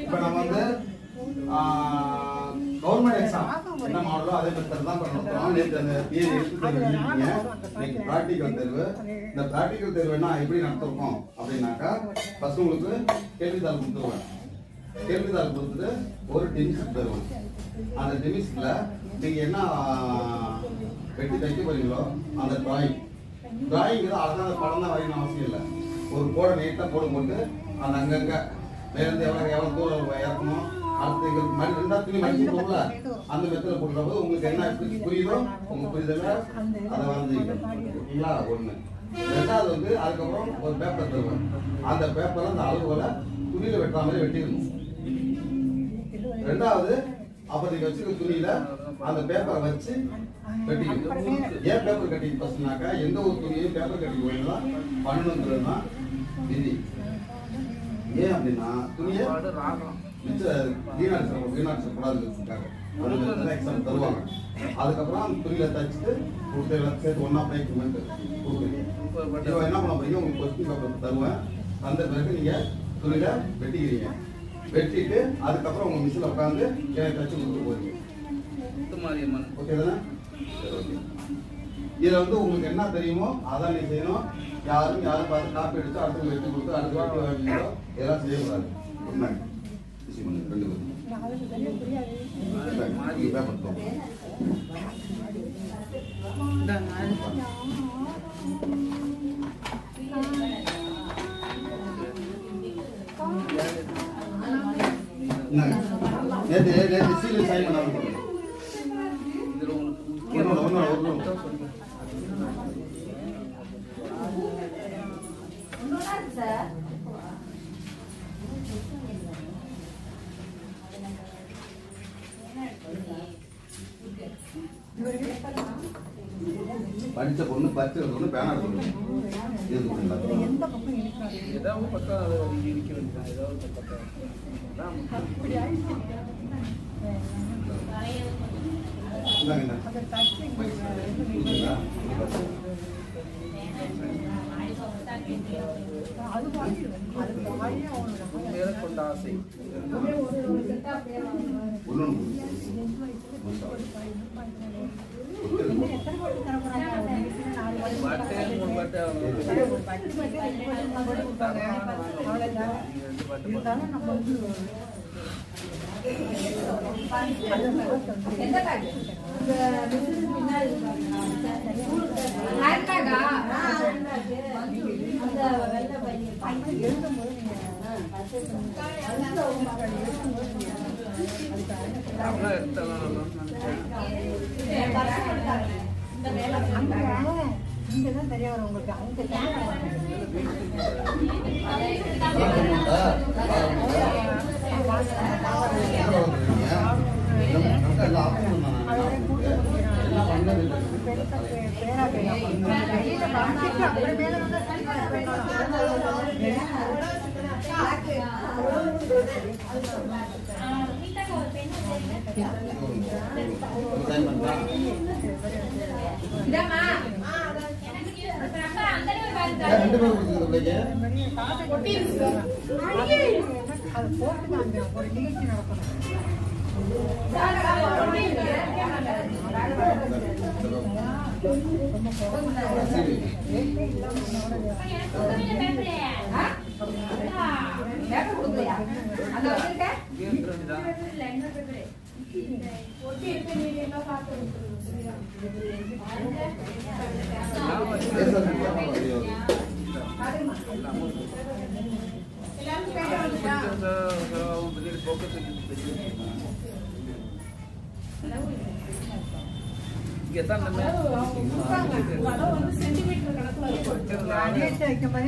இப்போ நம்ம வந்து கவர்மெண்ட் எக்ஸாம் என்ன மாடலோ அதே மெத்தட் தான் பண்ணுறோம். நேற்று அந்த தியரி எடுத்துருக்கீங்க. இன்னைக்கு ப்ராக்டிக்கல் தேர்வு. இந்த ப்ராக்டிக்கல் தேர்வு என்ன எப்படி நடத்திருக்கோம் அப்படின்னாக்கா ஃபர்ஸ்ட் உங்களுக்கு கேள்வித்தாள் கொடுத்துருவேன். கேள்வித்தாள் கொடுத்துட்டு ஒரு டிமிஸ் தருவேன். அந்த டிமிஸ்ல நீங்க என்ன வெட்டி தைக்க போறீங்களோ அந்த டிராயிங் அழகான படம் தான் வரையணும் அவசியம் இல்லை. ஒரு கோடை நீட்டாக கோடு போட்டு அந்த அங்கங்க மேலேருந்து எவ்வளோ தூரம் இறக்கணும். அடுத்து எங்களுக்கு மணி 2 துணி மடிச்சு போகல அந்த மெத்தடில் போடுற போது உங்களுக்கு என்ன புரியுதோ உங்க புரியுதுல அதை வரைஞ்சிங்களா. ஒன்று. ரெண்டாவது வந்து அதுக்கப்புறம் ஒரு பேப்பர் தருவேன். அந்த பேப்பரை அந்த அளவுகளை துணியில வெட்டுற மாதிரி வெட்டிடணும். ரெண்டாவது அப்ப நீங்க வச்சுக்க துணியில அந்த பேப்பரை வச்சு வெட்டிக்கணும். ஏன் பேப்பர் கட்டிங் ஃபர்ஸ்ட்னாக்கா எந்த ஒரு துணியையும் பேப்பர் கட்டிங் போயிடலாம் பண்ணணுங்கிறதுனா விதி. ஏன் அப்படின்னா துணியை வீணாடிச்சக்கூடாதுக்காக எக்ஸாம் தருவாங்க. அதுக்கப்புறம் அந்த துணியில தச்சுட்டு சேர்த்து ஒன்னா பேமெண்ட் கொடுக்குறீங்க. என்ன பண்ண போறீங்க உங்களுக்கு கொஸ்டின் பேப்பர் தருவேன். அந்த பிறகு நீங்க துணியில வெட்டிக்கிறீங்க. வெட்டிட்டு அதுக்கப்புறம் உங்க மிஷினில் உட்காந்து எனக்கு தச்சு கொடுத்து போறீங்க. ஓகே தானே? இதுல வந்து உங்களுக்கு என்ன தெரியுமோ அதான் நீங்க செய்யணும். யாரும் பார்த்து காப்பி அடிச்சு அடுத்து வெட்டி கொடுத்து அடுத்து வெட்டி வாங்கிங்களோ இதெல்லாம் செய்யக்கூடாது. ரெண்டு நேற்று சீரியல் சைன் பண்ண படிச்ச பொண்ணு பத்து பொண்ணு பேனா ஏதாவது பக்கம் இடிக்க வேண்டியதான். ஏதாவது பக்கம் கொண்ட ஆசை இங்கதான் தெரிய வரும் உங்களுக்கு.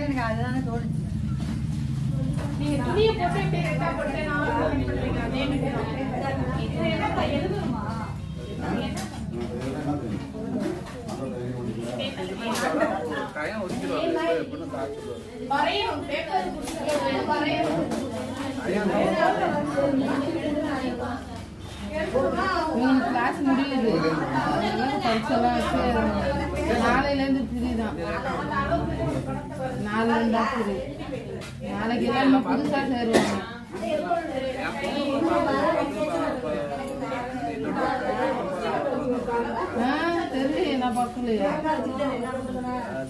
எனக்கு அதுதானே தோணுச்சு. கிளாஸ் முடியுது. பரிசெல்லாம் வச்சு நாளையிலேருந்து ஃப்ரீ தான். நாளையிலேருந்து ஃப்ரீ. நாளைக்கு எல்லாமே புதுசாக சேருவாங்க. தெரியல நான் பார்க்கலையா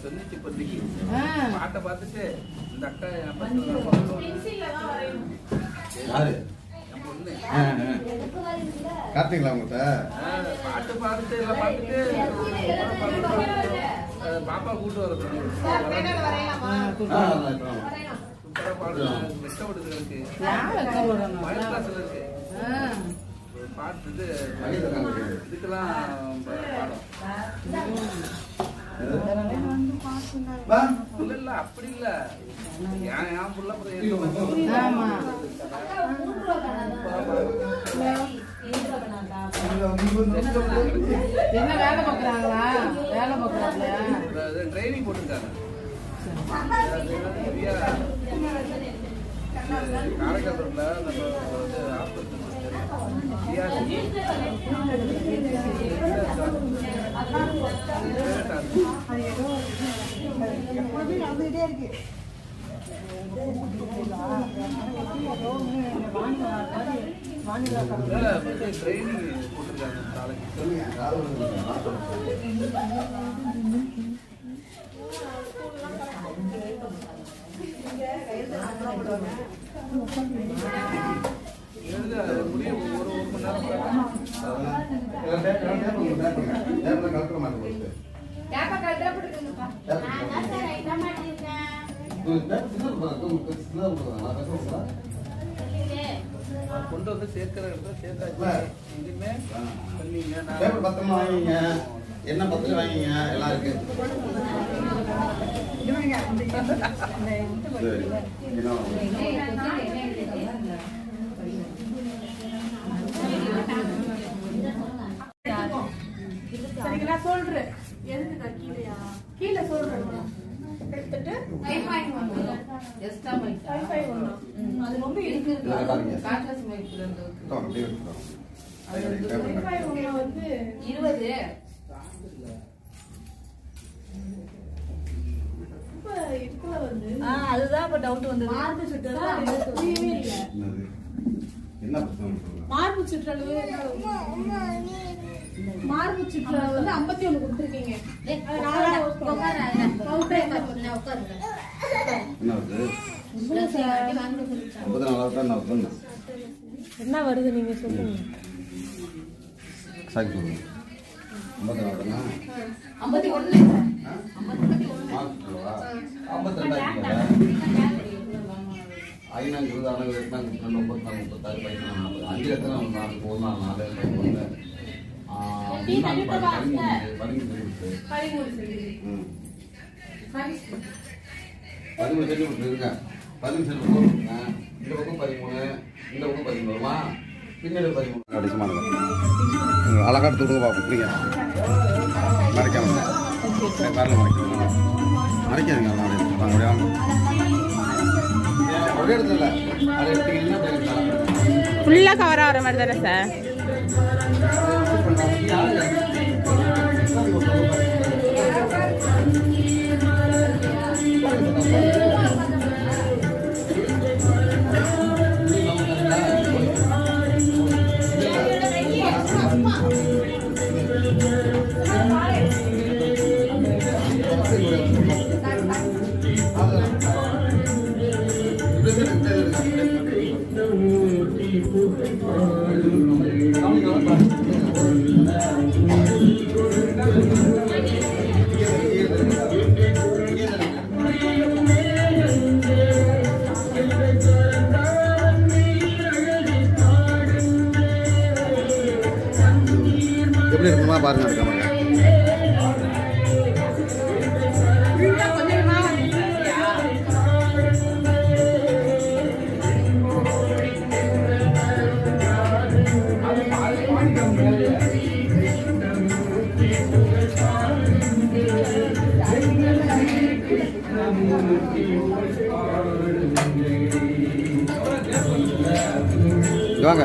சொல்லிச்சு இப்போதைக்கு பாட்டை பார்த்துட்டு இந்த அக்கா யாரு கார்த்திங்களா உங்கள்கிட்ட பாட்டு பார்த்துட்டு எல்லாம் பார்த்துட்டு பாப்பா கூட்டு வர சூப்பரா பாடு வெட்ட விடுதல் இருக்கு மயிலாசல் இருக்கு பாட்டு இதுக்கெல்லாம் பாடம் இல்ல அப்படி இல்ல என் புள்ள என்ன வேலை பார்க்குறாங்களா? வேலை பார்க்குறாங்களா? ட்ரைனிங் போட்டுருக்காங்க. காரைக்காலூர்ல நம்ம வந்து ட்ரைனிங் போட்டுருக்காங்க முடியும் ஒரு மணி நேரம் கொண்டு வந்து சேர்க்கிற இடத்துல சேர்த்தாச்சு. இனிமே பண்ணீங்க பத்திரமா வாங்கிங்க, என்ன பத்திரம் வாங்கிங்க, எல்லாம் இருக்கு. சொல்றேன் கீழே சொல்றேன் எடுத்துட்டு அது ரொம்ப இருக்கு வந்து 20 அதுதான் இப்ப டவுட் வந்தது. மார்பு சுற்றளவு மார்பு சுற்றளவு வந்து 51 கொடுத்துருக்கீங்க. என்ன வருது நீங்க சொல்லுங்க. அழகாட்டு தூடுங்க பார்ப்போம். புரியுங்க மறைக்காம வரல மறைக்காதுங்க. ஒரே இடத்துல அதை எடுத்தீங்கன்னா ஃபுல்லாக கவர் ஆகிற மாதிரி தானே சார்? எப்படி இருக்குமா பாருங்க. வாங்க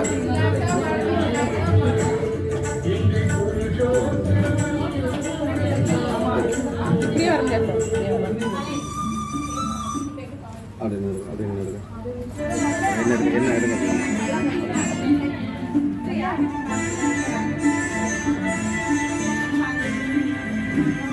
இருக்கும்